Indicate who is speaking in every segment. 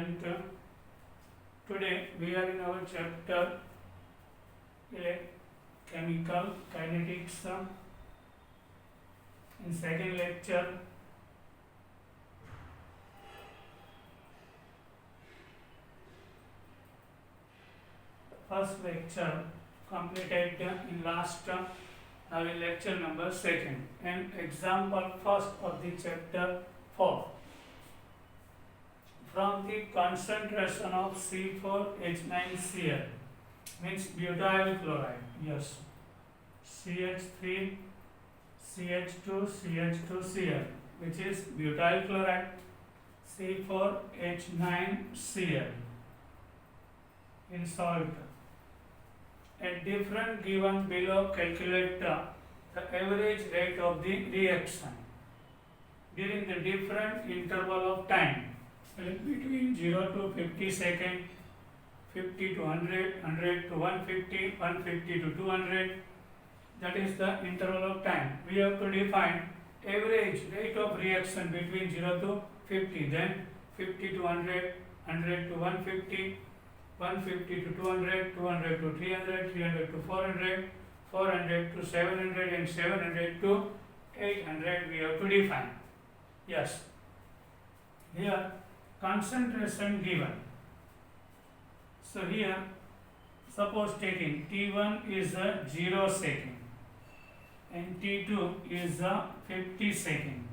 Speaker 1: student. Today we are in our chapter chemical kinetics. In second lecture, first lecture completed in last. Now in lecture number second, and example first of the chapter 4. From the concentration of C4H9Cl means butyl chloride, yes, CH3 CH2 CH2Cl, which is butyl chloride, C4H9Cl in salt. At different given below, calculate the average rate of the reaction during the different interval of time between 0 to 50 seconds, 50 to 100, 100 to 150, 150 to 200. That is the interval of time. We have to define average rate of reaction between 0 to 50, then 50 to 100, 100 to 150, 150 to 200, 200 to 300, 300 to 400, 400 to 700, and 700 to 800 we have to define. Yes. Here concentration given. So here suppose taking T1 is a 0 second and T2 is a 50 second.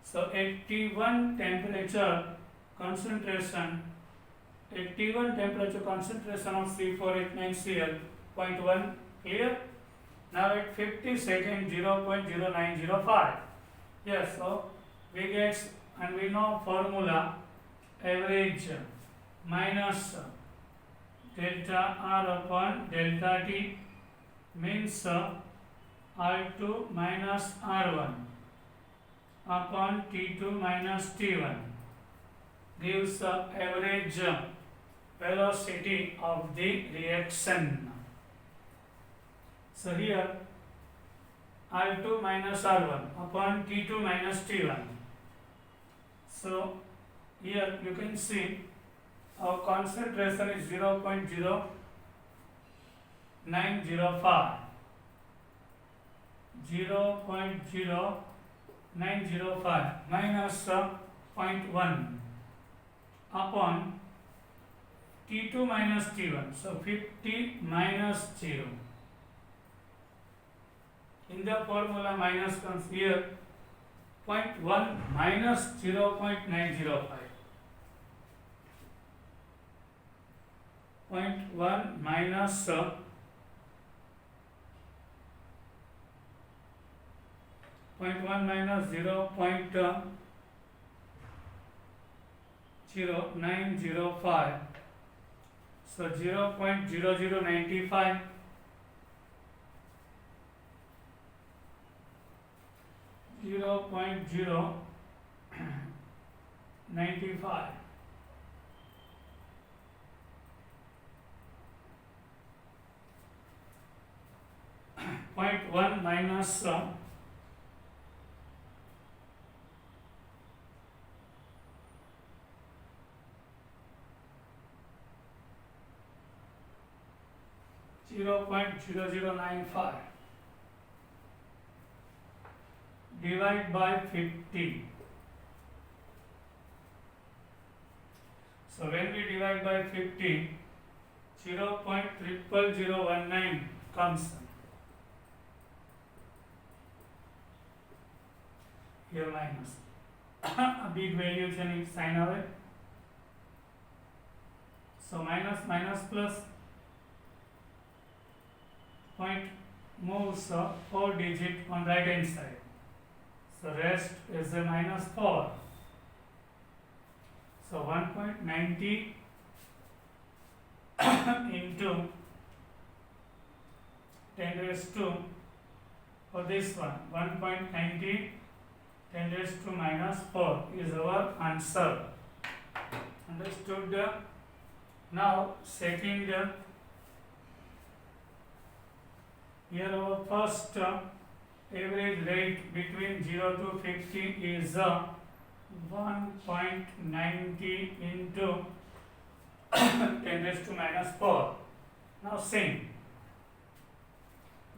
Speaker 1: So at T1 temperature concentration of C4H9Cl 0.1, clear? Now at 50 seconds 0.0905. Yes, so we get, and we know formula average minus delta R upon delta T means R2 minus R1 upon T2 minus T1 gives average velocity of the reaction. So here R2 minus R1 upon T2 minus T1. So here you can see our concentration is 0.0905 minus 0.1 upon T2 minus T1, so 50 minus 0. In the formula minus comes here 0.1 minus 0.905. 0.1 minus 0.0905, so 0.0095, 0.095. Point 1 minus 0.0095 divide by 50. So when we divide by 50, 0.00019 comes. Here minus. A big value is sign away. So minus minus plus. Point moves 4 digit on right hand side. So rest is a minus 4. So 1.90 into 10 raised to, for this one 1.90 10 raised to minus 4 is our answer. Understood? Now second, here our first average rate between 0 to 50 is 1.90 into 10 raised to minus 4. Now same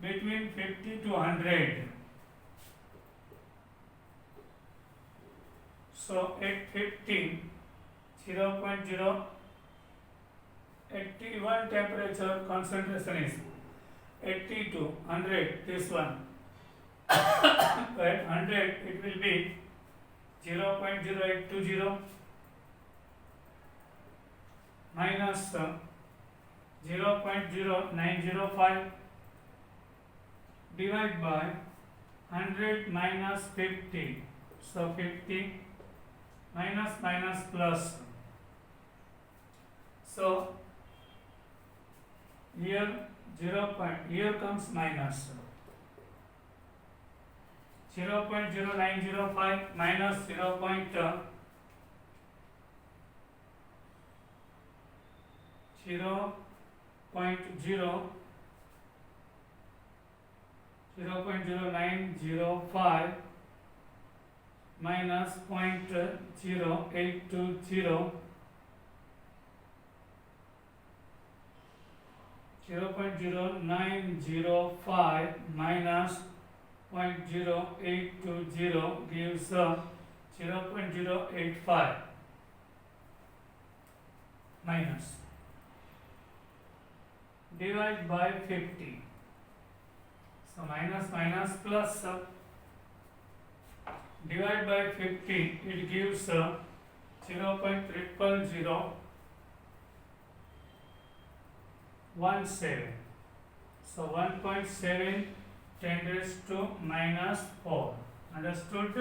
Speaker 1: between 50 to 100. So at 50, 0.081 temperature concentration is 80 to 100, this one. At 100 it will be 0.0820 minus 0.0905 divided by 100 minus 50. So 50 minus minus plus. So here here comes minus. 0.0905 minus 0.00905 minus 0.0820 0.0905 minus 0.0820 gives 0.085 minus divide by 50. So minus minus plus divide by 50, it gives 0.00017. So 1.7 10 raised to minus 4. Understood?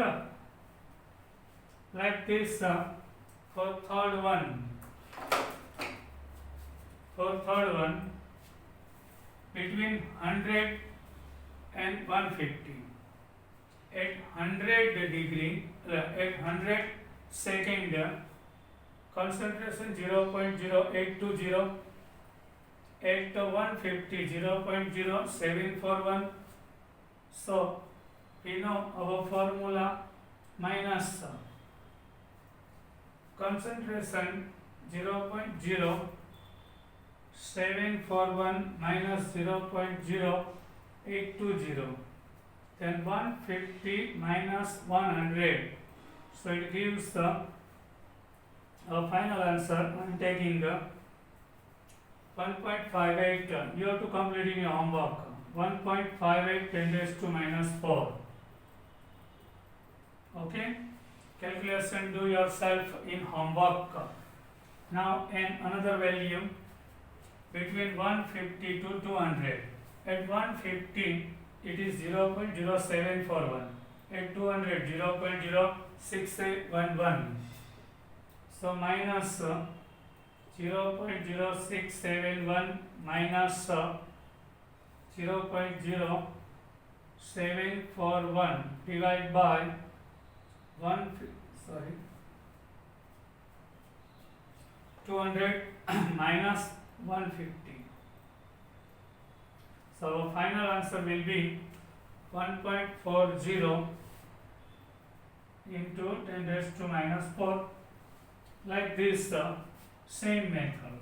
Speaker 1: Like this for third one. For third one, between 100 and 150. At 100 degree, at 100 second, concentration 0.0820. At 150, 0.0741. So we know our formula minus concentration 0.0741 minus 0.0820. Then 150 minus 100. So it gives our final answer. I am taking 1.58. You have to complete in your homework. 1.58 10 raised to minus 4. Okay? Calculation do yourself in homework. Now another value between 150 to 200. At 150 it is 0.0741. At 200 0.0611. So minus 0.0671 minus 0.0741 divided by 200 minus 150. So our final answer will be 1.40 into 10 raised to minus 4. Like this, same method.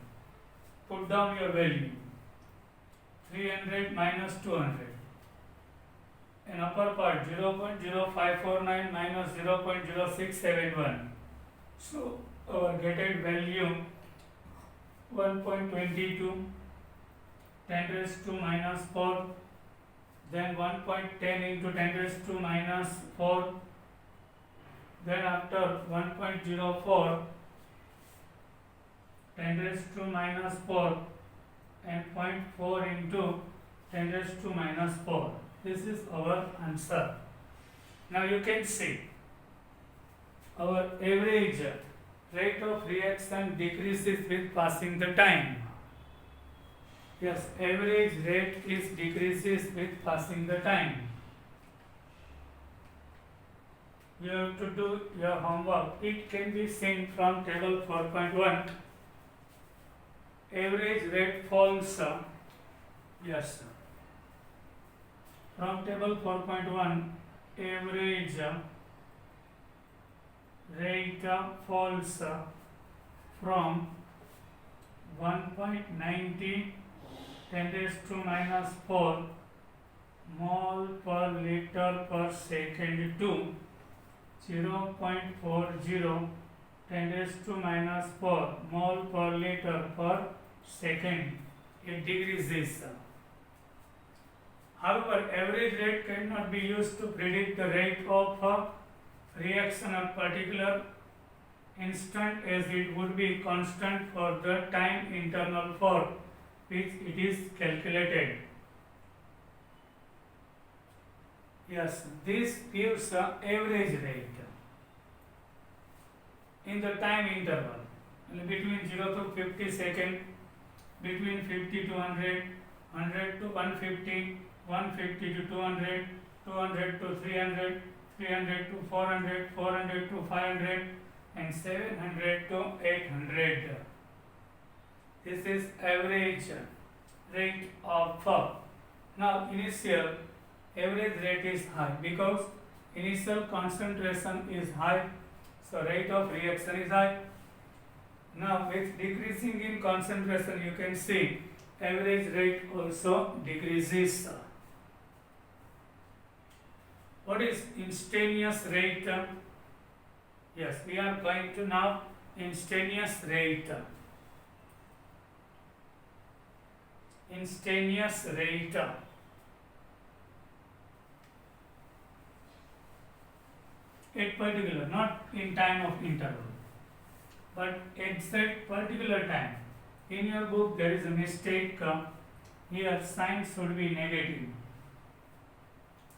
Speaker 1: Put down your value. 300 minus 200. In upper part 0.0549 minus 0.0671. So our getted value 1.22 10 raised to minus 4. Then 1.10 into 10 raised to minus 4. Then after 1.04 10 raised to minus 4 and 0.4 into 10 raised to minus 4. This is our answer. Now you can see our average rate of reaction decreases with passing the time. Yes, average rate is decreases with passing the time. You have to do your homework. It can be seen from table 4.1. Average rate falls. Yes. From table 4.1, average rate falls from 1.90 10 raised to minus 4 mole per liter per second to 0.40 10 raised to minus 4 mole per liter per second. It decreases. However, average rate cannot be used to predict the rate of reaction at particular instant, as it would be constant for the time interval for which it is calculated. Yes, this gives the average rate in the time interval between 0 to 50 seconds, between 50 to 100, 100 to 150, 150 to 200, 200 to 300, 300 to 400, 400 to 500, and 700 to 800. This is average rate of now initial average rate is high because initial concentration is high, so rate of reaction is high. Now with decreasing in concentration, you can see average rate also decreases. What is instantaneous rate? Yes, we are going to now instantaneous rate. Instantaneous rate. At particular, not in time of interval, but exact particular time. In your book there is a mistake. Here sign should be negative.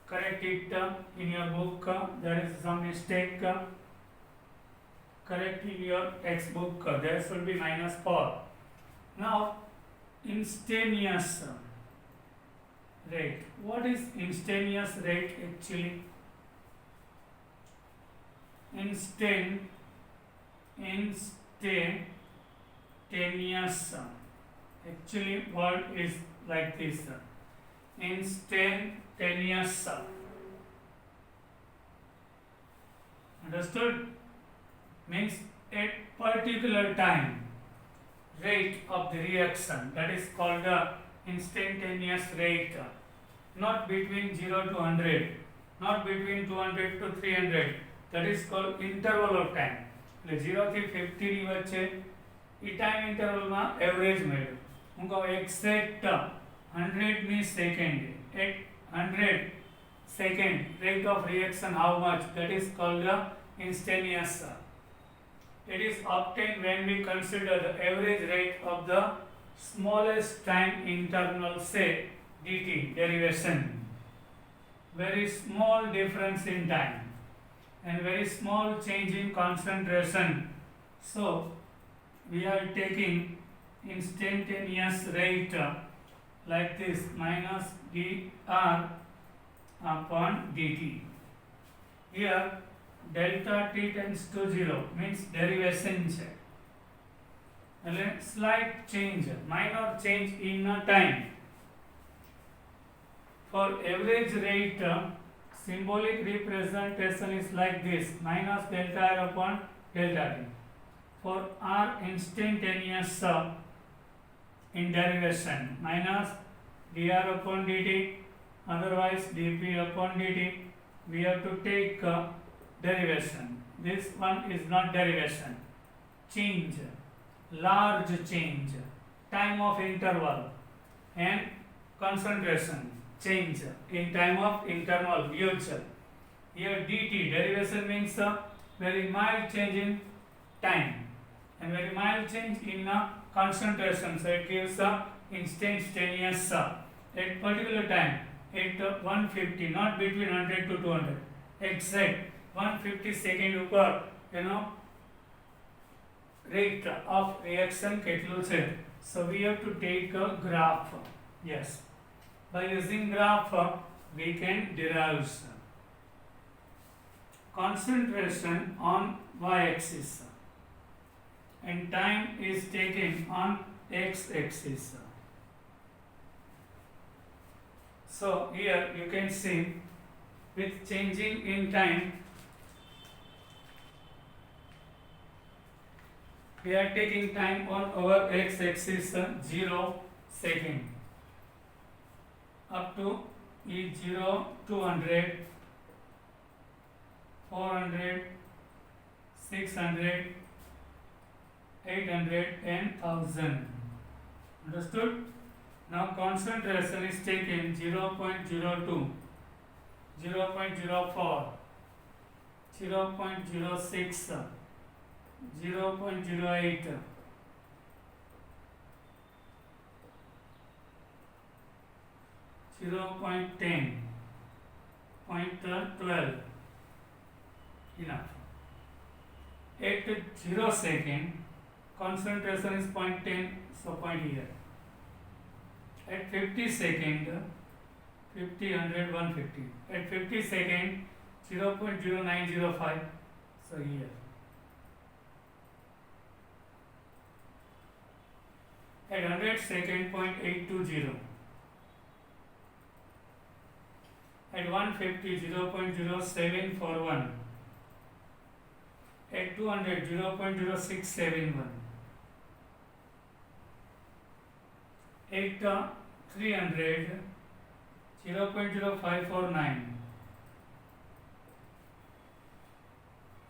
Speaker 1: Correct it in your book. There is some mistake. Correct in your textbook. There should be minus 4. Now, instantaneous rate. What is instantaneous rate actually? Instantaneous. Actually, word is like this. Instantaneous. Understood? Means at particular time rate of the reaction, that is called the instantaneous rate. Not between 0 to 100, not between 200 to 300. That is called interval of time. 0 થી 50 ની વચ્ચે એ time ઇન્ટરવલમાં average મળ્યું. હું કહું exact 100 ની second, at 100 second rate of reaction how much? That is called the instantaneous. It is obtained when we consider the average rate of the smallest time interval, say dt, derivation. Very small difference in time and very small change in concentration. So we are taking instantaneous rate like this, minus dr upon dt. Here delta t tends to 0 means derivation check. Slight change, minor change in time. For average rate, symbolic representation is like this, minus delta r upon delta t. For r instantaneous in derivation, minus dr upon dt, otherwise dp upon dt. We have to take derivation. This one is not derivation. Change, large change, time of interval and concentration change in time of interval, huge. Here dt, derivation means very mild change in time and very mild change in concentration. So it gives instantaneous at particular time at 150, not between 100 to 200. Exact 150 second ઉપર rate of reaction કેટલું છે. So we have to take a graph. Yes, by using graph we can derive concentration on y-axis and time is taken on x-axis. So here you can see with changing in time We are taking time on our x-axis 0 second up to is 0, 200, 400, 600, 800 and 1000. Understood? Now concentration is taken 0.02, 0.04, 0.06, 0.08, 0.10, 0.12. Enough. At 0 second, concentration is 0.10, so point here. At 50 second, 50, 100, 150. At 50 second, 0.0905, so here. At 100 second, 0.820. At 150, 0.0741. At 200, 0.0671. At 300, 0.0549.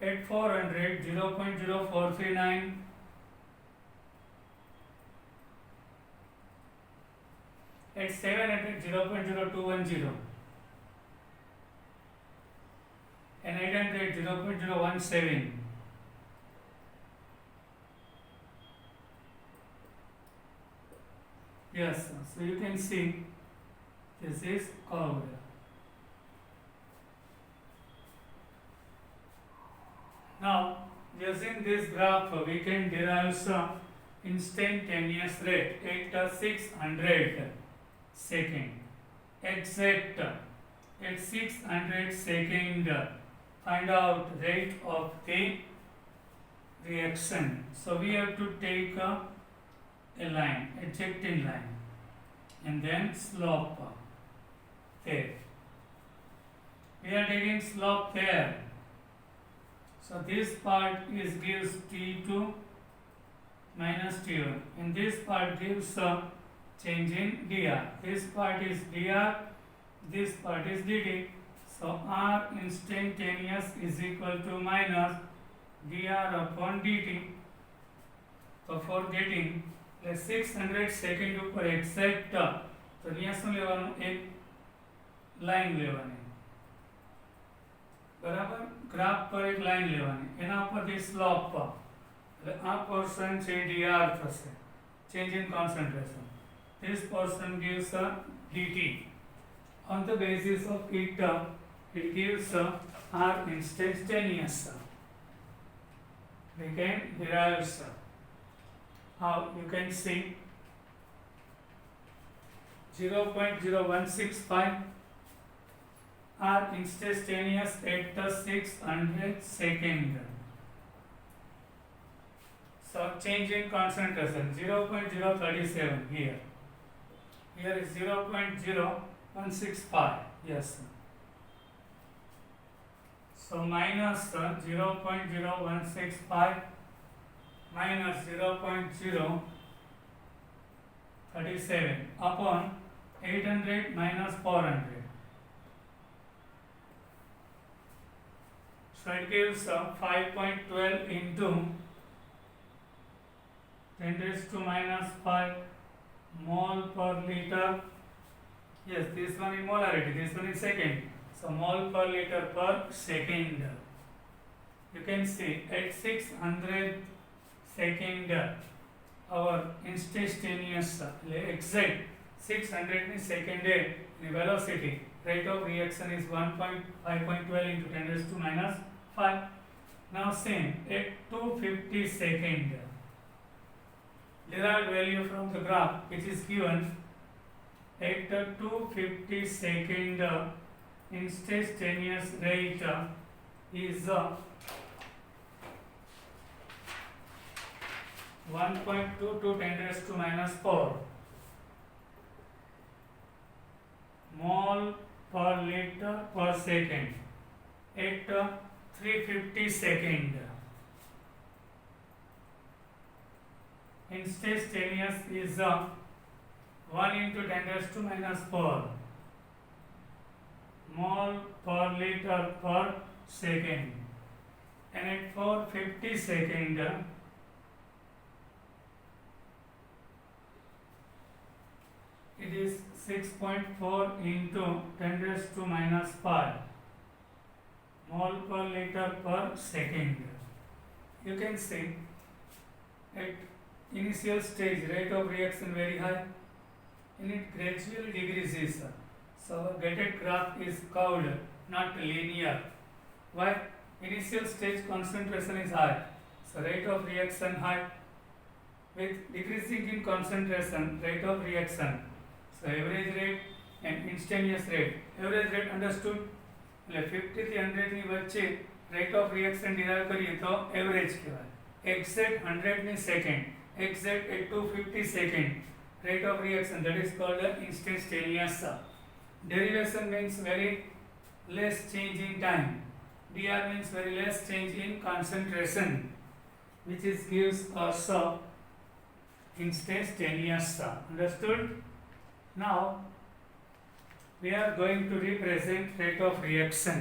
Speaker 1: At 400, 0.0439. At 700, 0.0210. And 800, 0.017. Yes, so you can see this is curved. Now, using this graph, we can derive some instantaneous rate at 600 second. Exact at 600 second, find out rate of the reaction. So we have to take a line, ejecting line, and then slope there. We are taking slope there. So this part is gives T2 minus T1, and this part gives change in dr. This part is dr, this part is dt. So R instantaneous is equal to minus dr upon dt. So for getting 600 second ઉપર exact તો અહીંયા શું લેવાનું એક line લેવાની બરાબર graph પર એક લાઈન લેવાની એના ઉપરથી સ્લોપ એટલે આ પોર્શન છે dr થશે change in concentration this portion gives dt on the basis of it gives r instantaneous we can derive how you can see 0.0165 are instantaneous at the 600 second. So change in concentration 0.037 here. Here is 0.0165. Yes. So minus 0.0165 minus 0.037 upon 800 minus 400. So it gives 5.12 into 10 raised to minus 5 mole per liter. Yes, this one in molarity, this one in second. So mole per liter per second. You can see at 600 second our instantaneous exact 600 second the velocity rate of reaction is 5.12 into 10 raised to minus 5. Now same at 250 second derived value from the graph which is given at 250 second instantaneous rate is 1.2 to 10 raised to minus 4 mole per liter per second at 350 second. instantaneous is 1 into 10 raised to minus 4 mole per liter per second, and at 450 second it is 6.4 into 10 raised to minus 5 mole per liter per second. You can see at initial stage rate of reaction very high, and it gradually decreases. So gated graph is curved, not linear. Why? Initial stage concentration is high, so rate of reaction high. With decreasing in concentration, rate of reaction. So average rate and instantaneous rate. Average rate understood. એટલે 50 થી 100 ની વચ્ચે rate of reaction derive કરીએ તો average કહેવાય. Exact 100 ની second, exact at 250 second rate of reaction, that is called instantaneous. Derivation means very less change in time. dr means very less change in concentration, which is gives us instantaneous. Understood? Now we are going to represent rate of reaction.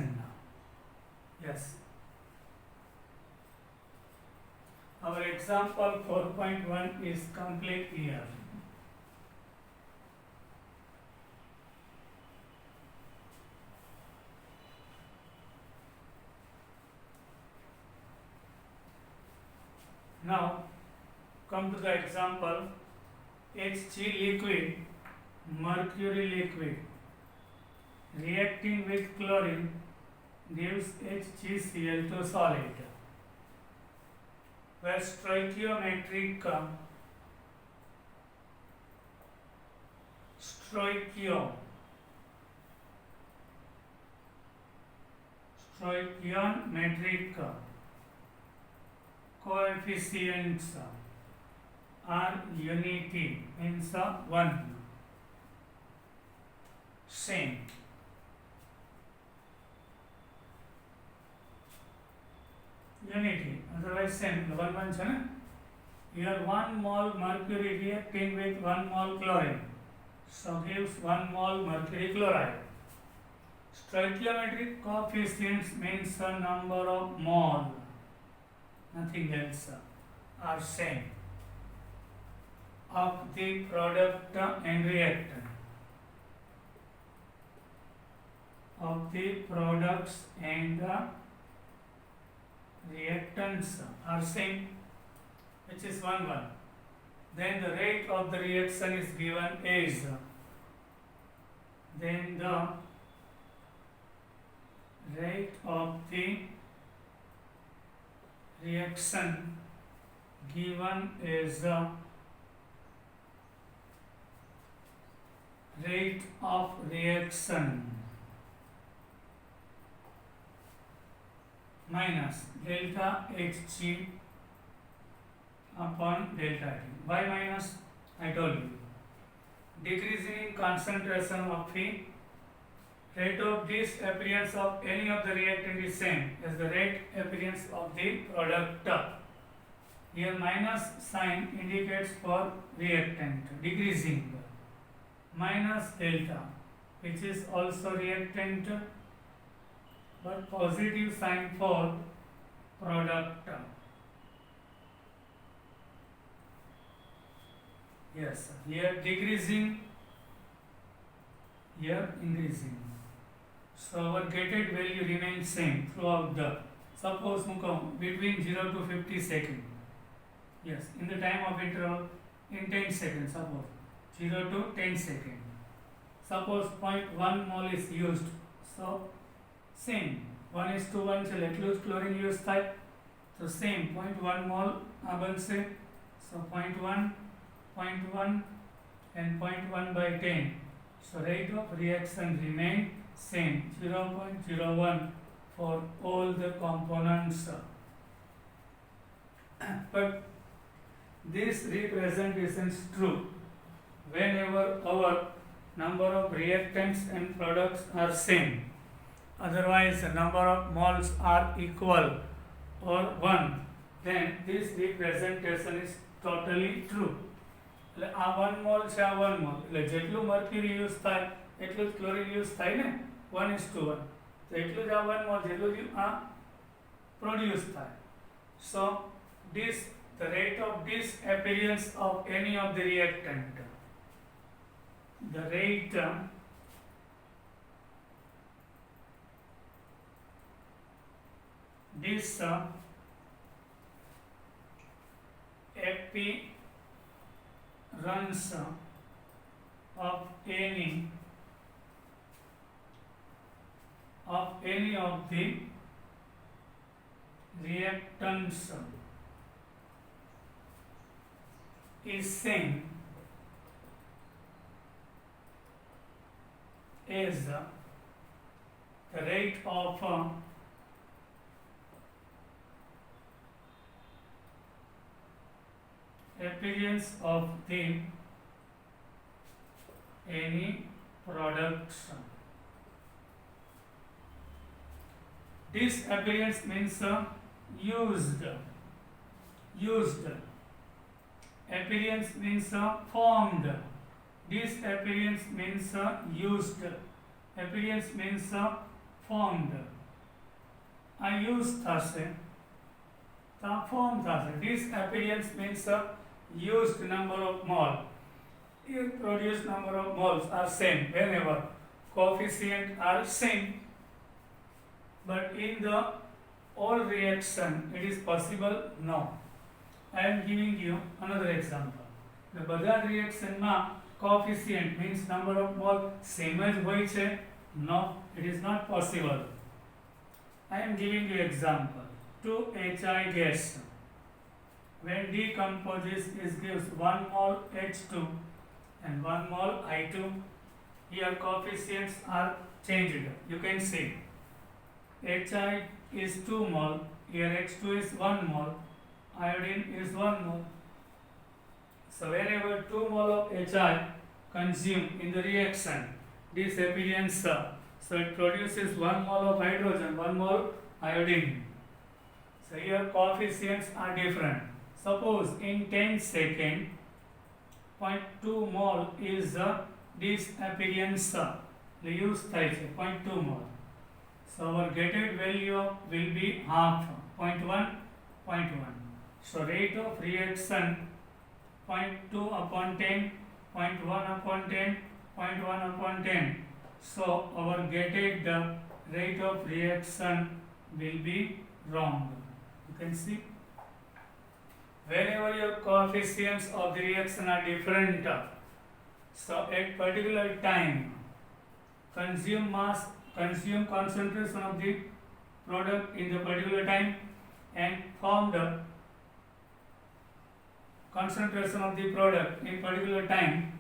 Speaker 1: Yes. Our example 4.1 is complete here. Now come to the example. Hg liquid, mercury liquid reacting with chlorine gives HgCl2 solid, where stoichiometric coefficients are unity, means 1, same. Unity, otherwise same. 1 છે ને. Here 1 mole mercury reacting with 1 mole chlorine, so gives 1 mole mercury chloride. Stoichiometric coefficients means the number of mole, nothing else, are same of the product and reactant. Of the products and the reactants are same, which is 1 1. Then the rate of the reaction is given as, then the rate of the reaction given as the rate of reaction minus delta Hg upon delta T. Why minus? I told you. Decreasing in concentration of the rate of disappearance of any of the reactant is same as the rate appearance of the product. Here minus sign indicates for reactant, decreasing. Minus delta, which is also reactant, but positive sign for product. Yes, here decreasing, here increasing. So our gated value remains same throughout the, suppose between 0 to 50 seconds. Yes, in the time of interval in 10 seconds, suppose 0 to 10 seconds. Suppose 0.1 mole is used, so same 1:1 છે એટલું જ chlorine use થાય, તો same 0.1 mall આ બનશે, so 0.1 0.1 and 0.1 by 10, so rate of reaction remain same 0.01 for all the components. But this representation is true whenever our number of reactants and products are same. Otherwise, the number of moles are equal or 1, then this representation is totally true. એટલે આ 1 mall છે, આ 1 mall, એટલે જેટલું mercury use થાય એટલું જ chlorine use થાય ને, 1:1. તો એટલું જ આ 1 મોલ જેટલું જ આ પ્રોડ્યુસ થાય. સો this the rate of disappearance of any of the reactant, the rate appearance of any of the reactants is same as the rate of appearance of the any products. Disappearance means used. Appearance means formed. Disappearance means used. Appearance means formed. આ use થશે તો આ form થશે. Disappearance means used number of mole. Here produced number of moles are same whenever coefficient are same, but in the all reaction it is possible? No. I am giving you another example. The બધા reaction માં coefficient means number of mole same જ હોય છે? No, it is not possible. I am giving you example. 2HI gas when decomposes it gives 1 mole H2 and 1 mole I2. Here coefficients are changed. You can see HI is 2 mole, here H2 is 1 mole, iodine is 1 mole. So whenever 2 mole of HI consumed in the reaction, disappearance, so it produces 1 mole of hydrogen, 1 mole iodine. So here coefficients are different. Suppose in 10 seconds, 0.2 mole is disappearance, use થાય છે 0.2 mole. So our gated value will be half, 0.1, 0.1. So rate of reaction 0.2 upon 10, 0.1 upon 10, 0.1 upon 10. So our gated rate of reaction will be wrong. You can see whenever your coefficients of the reaction are different, so at particular time consume concentration of the product in the particular time and formed concentration of the product in particular time,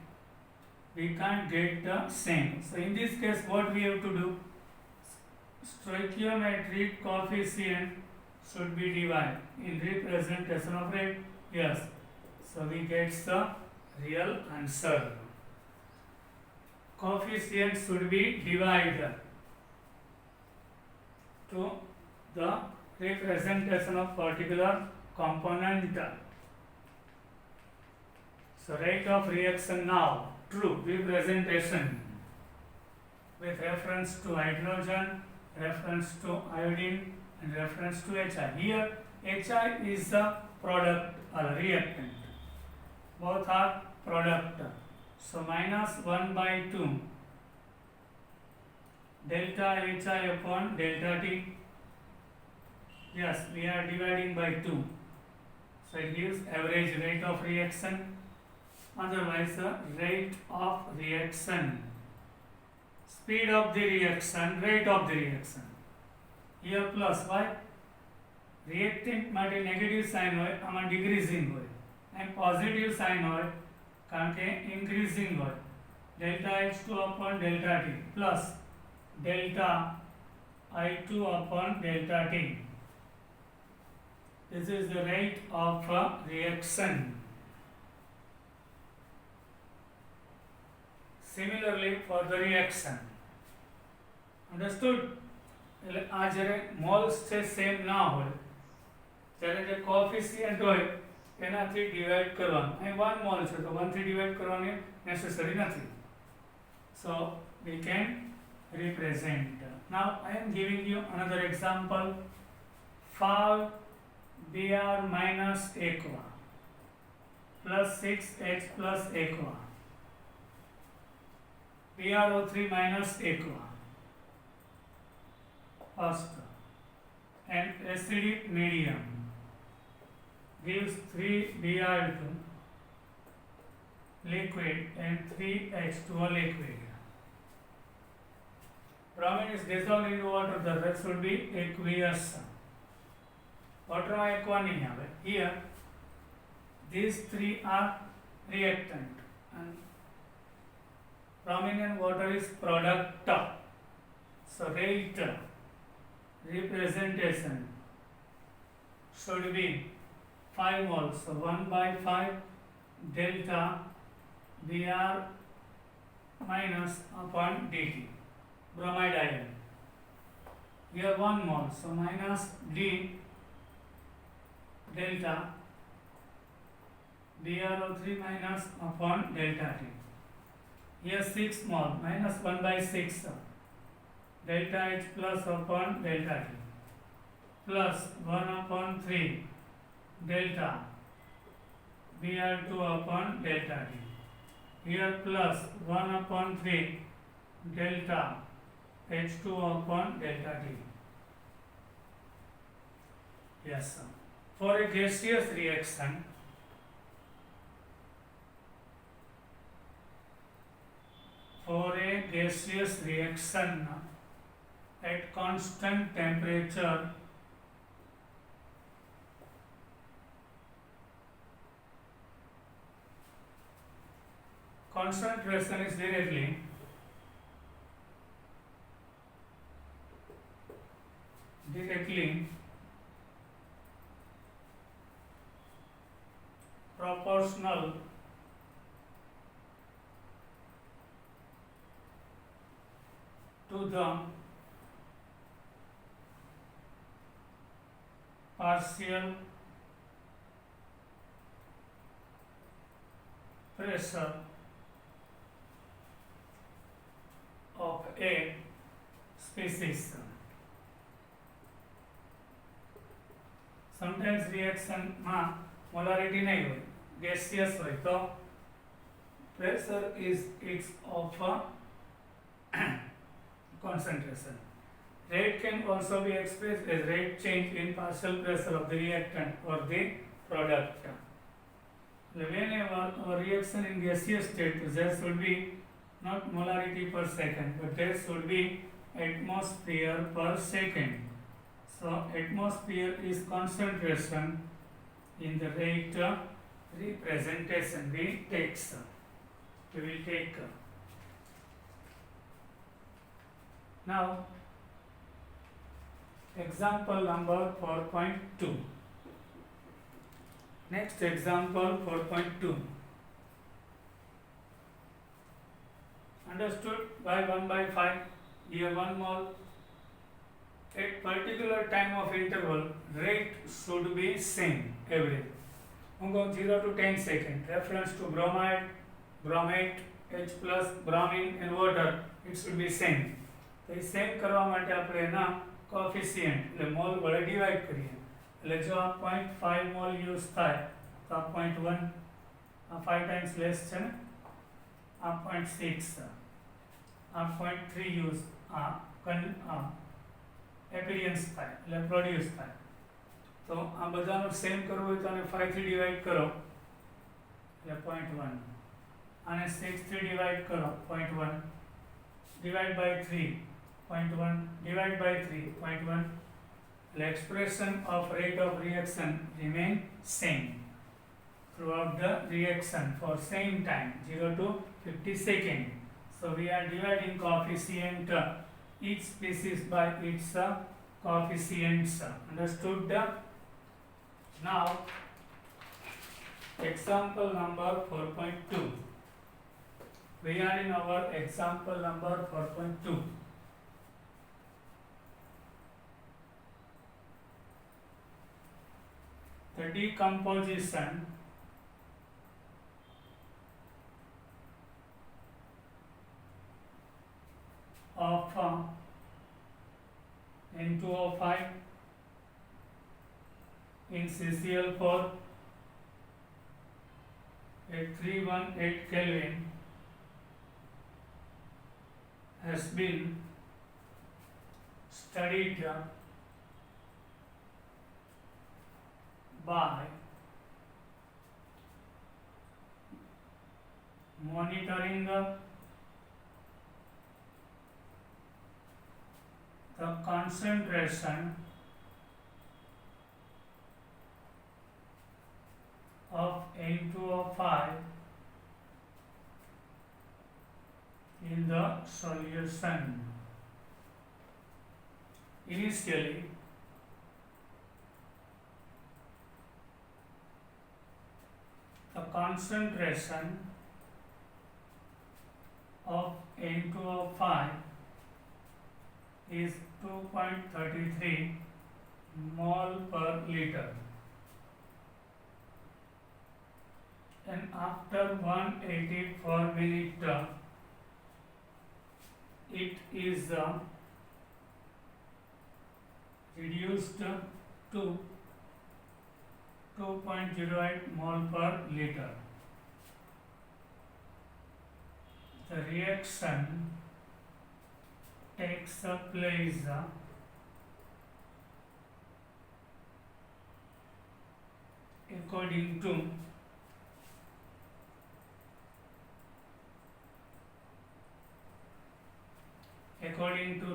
Speaker 1: we can't get the same. So in this case what we have to do, stoichiometric coefficient should be divided in representation of rate. Yes, so we get the real answer. Coefficient should be divided to the representation of particular component. So rate of reaction now, true representation with reference to hydrogen, reference to iodine and reference to HI. Here HI is a product or reactant. Both are product. So minus 1 by 2 delta HI upon delta T. Yes, we are dividing by 2. So it gives average rate of reaction. Otherwise rate of reaction, speed of the reaction, rate of the reaction. Here plus y, reactant માટે negative sign હોય, આમાં ડિક્રીઝિંગ હોય, અને positive sign હોય કારણ કે increasing હોય. Delta H2 upon delta T plus delta I2 upon delta T. This is the rate of reaction. Similarly for the reaction. Understood? એટલે આ જ્યારે મોલ્સ છે સેમ ના હોય ત્યારે જે કોએફિશિયન્ટ હોય એનાથી ડિવાઈડ કરવાનું. અહીં 1 મોલ છે તો 1 થી ડિવાઈડ કરવાની નેસેસરી નથી. So we can represent. Now I am giving you another example. 5 Br minus aqua plus 6H plus aqua. BrO3 minus aqua. First, an acidic medium gives 3 Br2 liquid and 3H2O liquid. Bromine is dissolved in water, the rest will be aqueous. Water में aqua नहीं है. Here, these three are reactant and bromine and water is product. So rate representation should be 5 moles. So 1 by 5 delta Br minus upon dt. Bromide ion. Here 1 mole. So minus d delta BrO3 minus upon delta T. Here 6 mole minus 1 by 6 delta H plus upon delta T plus 1 upon 3 delta Br2 upon delta T. Here plus 1 upon 3 delta H2 upon delta T. Yes, sir. For a gaseous reaction, at constant temperature, concentration is directly proportional to the partial pressure of a species. Sometimes reaction માં molarity नहीं હોય, gaseous હોય તો pressure is its of concentration. Rate can also be expressed as rate change in partial pressure of the reactant or the product. Whenever a reaction in gaseous state, there should be not molarity per second, but there should be atmosphere per second. So atmosphere is concentration in the rate representation we will take. Now example number 4.2. Next example 4.2. Understood by 1 by 5. Here 1 mole. At particular time of interval, rate should be same average. I'm going 0 to 10 seconds. Reference to bromide, bromate, H plus, bromine and water, it should be same. तो ये same करवा માટે આપણે એના coefficient એટલે mall વડે divide કરીએ એટલે જો આ 0.5 મોલ યુઝ થાય તો આ 0.1 આ 5 ટાઈમ્સ લેસ છે ને આ 0.6 આ 0.3 યુઝ આ એપિરિયન્સ થાય એટલે પ્રોડ્યુસ થાય તો આ બધાનો સેમ કરવું હોય તો આને 5 થી ડિવાઇડ કરો એટલે 0.1 આને 6 થી ડિવાઇડ કરો 0.1 divide by 3 0.1 divide by 3 0.1. The expression of rate of reaction remain same throughout the reaction for same time 0 to 50 seconds. So we are dividing coefficient each species by its coefficients. Understood? Now example number 4.2. We are in our example number 4.2. That decomposition of N2O5 in CCl4 at 318 Kelvin has been studied by monitoring the concentration of N2O5 in the solution. Initially, the concentration of N2O5 is 2.33 mole per liter, and after 184 minutes it is reduced to 2.08 mole per liter. The reaction takes place according to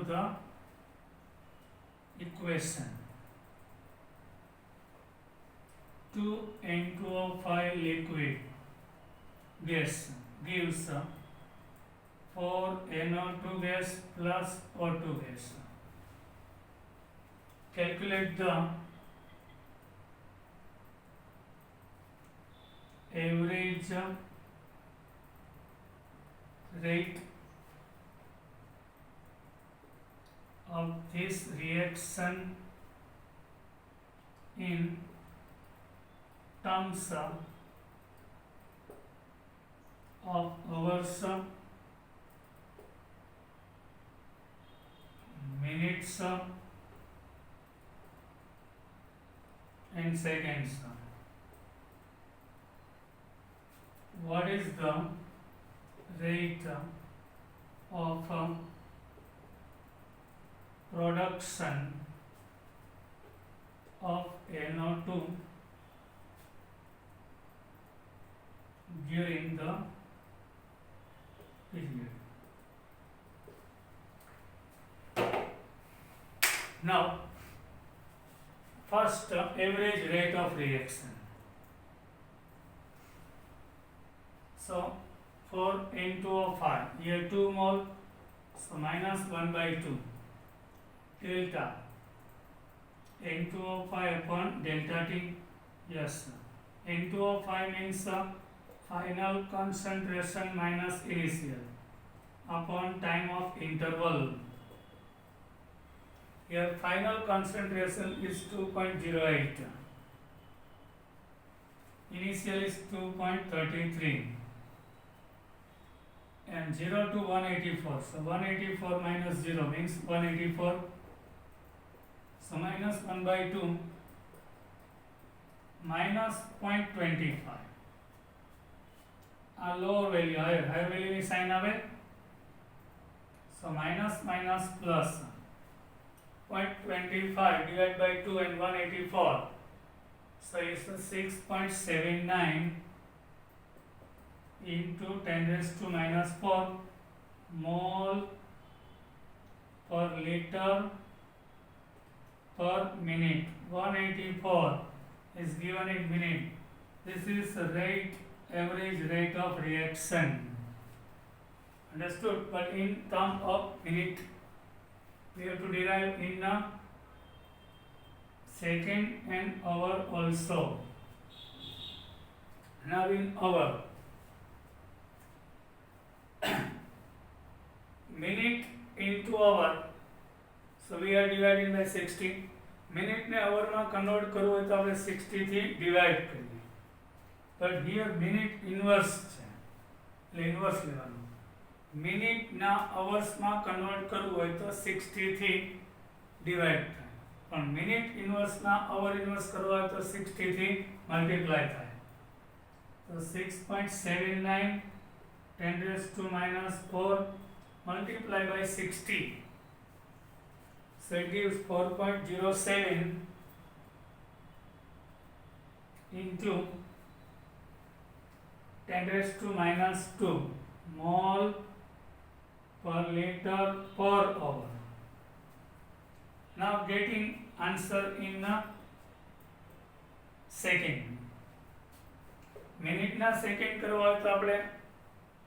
Speaker 1: the equation. 2N2O5 liquid gas gives 4NO2 gas plus O2 gas. Calculate the average rate of this reaction in terms of hours, minutes, and seconds. What is the rate of production of NO2 during the period? Now, first average rate of reaction. So, for N2O5, here 2 mole, so minus 1 by 2, delta N2O5 upon delta T, yes. N2O5 means final concentration minus initial upon time of interval. Here final concentration is 2.08, initial is 2.33, and 0 to 184, so 184 minus 0 means 184, so minus 1 by 2 minus 0.25, a lower value, higher value में sign आवे, so minus minus plus 0.25 divided by 2 and 184, so it's 6.79 into 10 raised to minus 4 mole per liter per minute. 184 is given in minute. This is rate, average rate of reaction. Understood? But in terms of minute, we have to derive in second and hour also. Now in hour, minute into hour, so we are dividing by 60, મિનિટને અવરમાં convert કરવું હોય તો આપણે 60 થી divide કરીએ, but here minute inverse છે એટલે inverse લેવાનું. મિનિટના અવર્સમાં કન્વર્ટ કરવું હોય તો 60 થી ડિવાઈડ થાય, પણ મિનિટ ઇન્વર્સના અવર ઇન્વર્સ કરવા હોય તો 60 થી મલ્ટીપ્લાય થાય. તો 6.79 10 raised to minus 4 multiplied by 60. So it gives 4.07 into 10 raised to minus 2 mole per liter per hour. Now getting answer in a second. મિનિટના સેકન્ડ કરવા હોય તો આપણે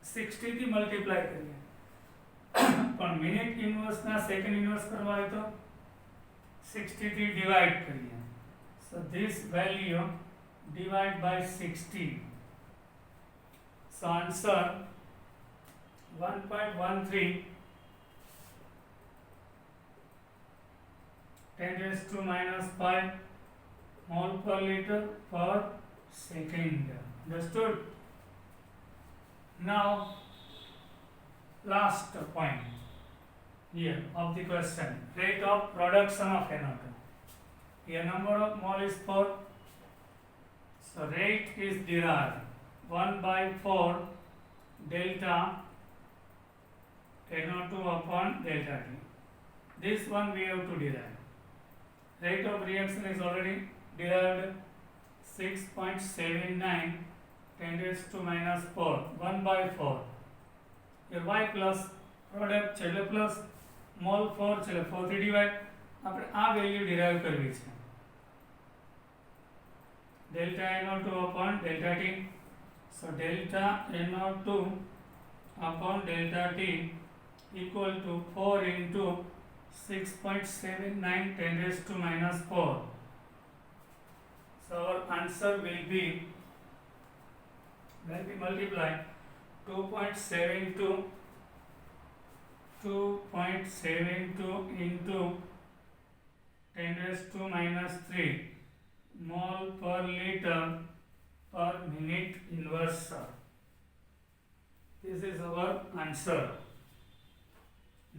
Speaker 1: 60 થી મલ્ટીપ્લાય કરીએ, પણ મિનિટ ઇન્વર્સના સેકન્ડ ઇન્વર્સ કરવા હોય તો 60 થી ડિવાઈડ કરીએ. So this value divide by 60. So answer 1.13 10 raised to minus 5 mole per liter per second. Understood? Now last point here of the question, rate of production of NO2. Here number of mole is 4, so rate is derived 1 by 4 delta NO2 upon delta T. This one we have to derive. Rate of reaction is already derived 6.79 10 raised to minus 4 1 by 4. Here y plus product છે એટલે plus mall 4 છે એટલે 4 થી divide આપણે આ value derive કરવી છે. Delta NO2 upon delta T. So delta NO2 upon delta T equal to 4 into 6.79 10 raised to minus 4. So our answer will be, when we multiply 2.72 into 10 raised to minus 3 mole per liter per minute inverse. This is our answer.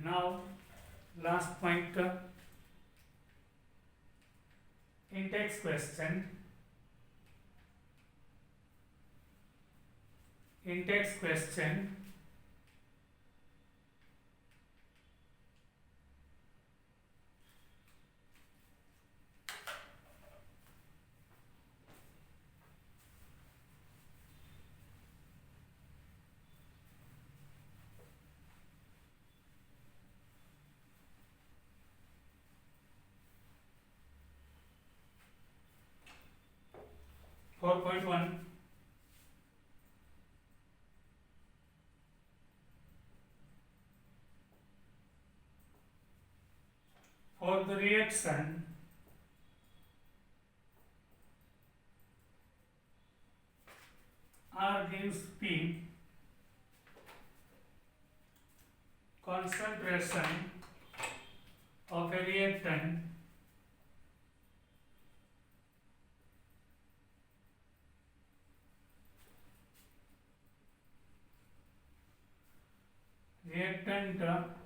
Speaker 1: Now last point, in text question. In text question, four point one. For the reaction R gives P, concentration of a reactant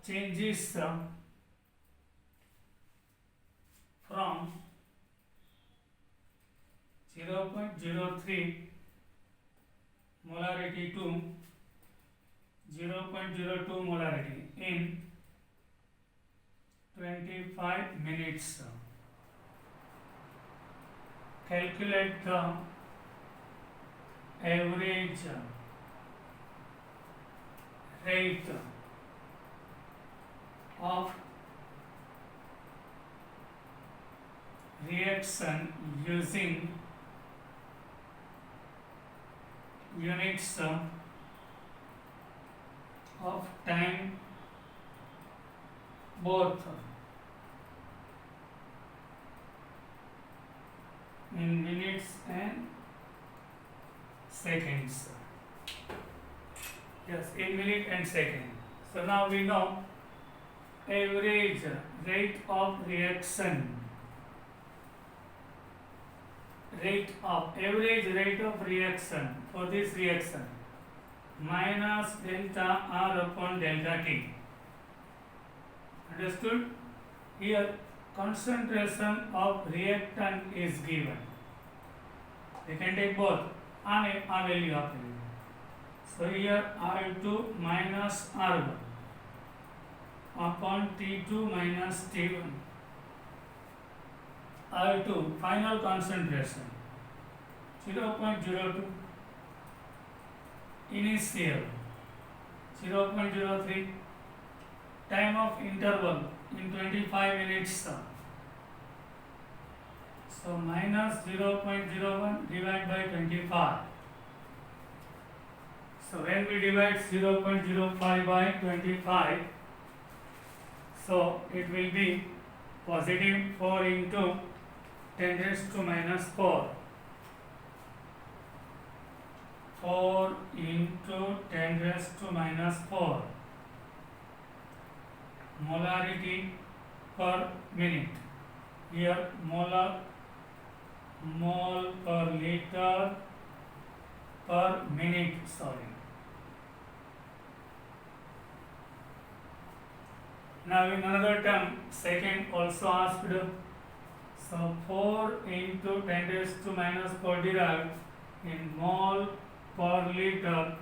Speaker 1: changes from 0.03 molarity to 0.02 molarity in 25 minutes. Calculate the average rate of reaction using units of time, both in minutes and seconds. Yes, in minute and second. So now we know average rate of reaction average rate of reaction for this reaction minus delta R upon delta T. Understood? Here concentration of reactant is given. We can take both. A value આપેલી. So here R2 minus R1 upon T2 minus T1. R2 final concentration 0.02, initial 0.03, time of interval in 25 minutes. So minus 0.01 divided by 25. So when we divide 0.05 by 25, so it will be positive 4 into 10 raised to minus 4. 4 into 10 raised to minus 4. Molarity per minute. Here mole per liter per minute. Now in another term, second also asked. So 4 into 10 raised to minus 4 derived in mole per liter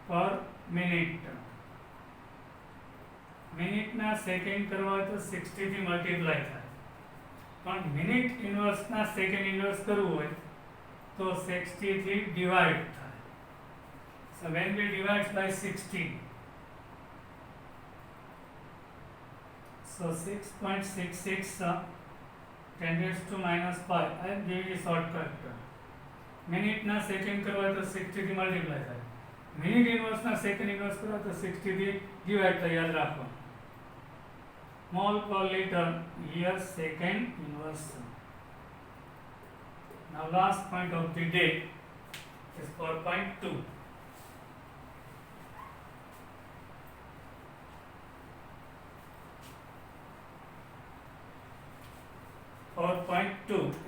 Speaker 1: per minute. Minute ना second करवा હોય તો 60 થી multiply થાય. પણ minute inverse ના second inverse કરવું હોય તો 60 થી divide થાય. So when we divide by 60, so 6.66 10 raised to minus 5. I am giving a shortcut. Minute ना second करवा હોય तो 60 થી multiply થાય. Minute inverse ना second inverse करवा तो 60 થી divide થાય. याद રાખો. Mole per liter, here second inverse. Now last point of the day is 4.2.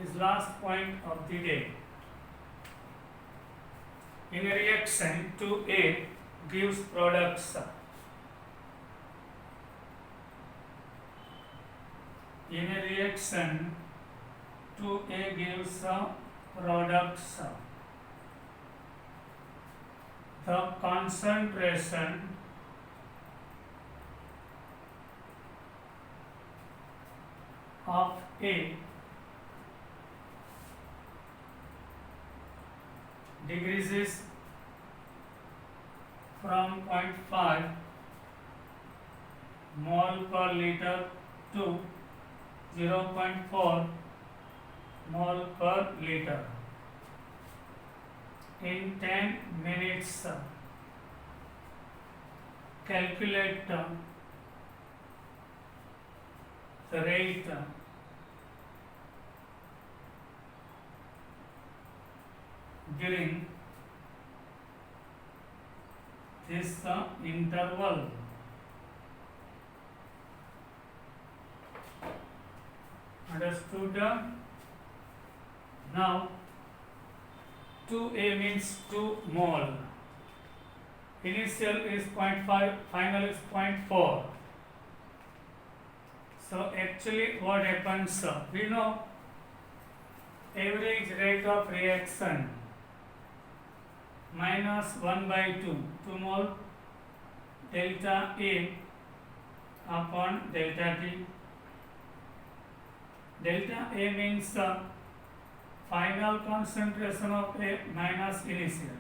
Speaker 1: Is last point of the day. In a reaction, 2A gives products. In a reaction, 2A gives products. The concentration of A decreases from 0.5 mole per liter to 0.4 mole per liter in 10 minutes. Calculate the rate during this interval. Understood? Now 2A means 2 mole. Initial is 0.5, final is 0.4. So actually what happens, we know average rate of reaction minus 1 by 2 mole delta A upon delta T. Delta A means final concentration of A minus initial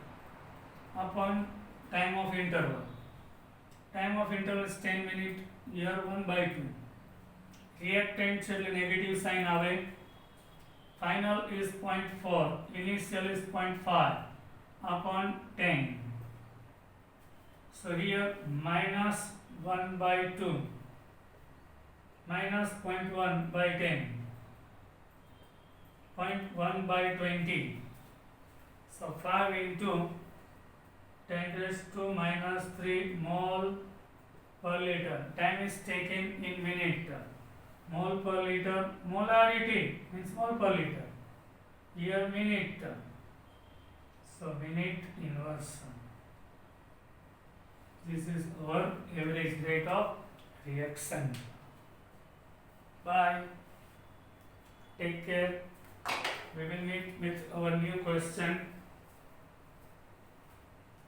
Speaker 1: upon time of interval. Time of interval is 10 minutes. Here 1 by 2. Reactant એટલે negative sign આવે. Final is 0.4. Initial is 0.5 upon 10. So here minus 1 by 2 minus 0.1 by 10. 0.1 by 20. So 5 into 10 raised to minus 3 mole per liter. Time is taken in minute. Mole per liter, molarity means mole per liter. Here minute. So minute inversion. This is our average rate of reaction. Bye. Take care. We will meet with our new question.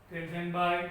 Speaker 1: Till then, bye.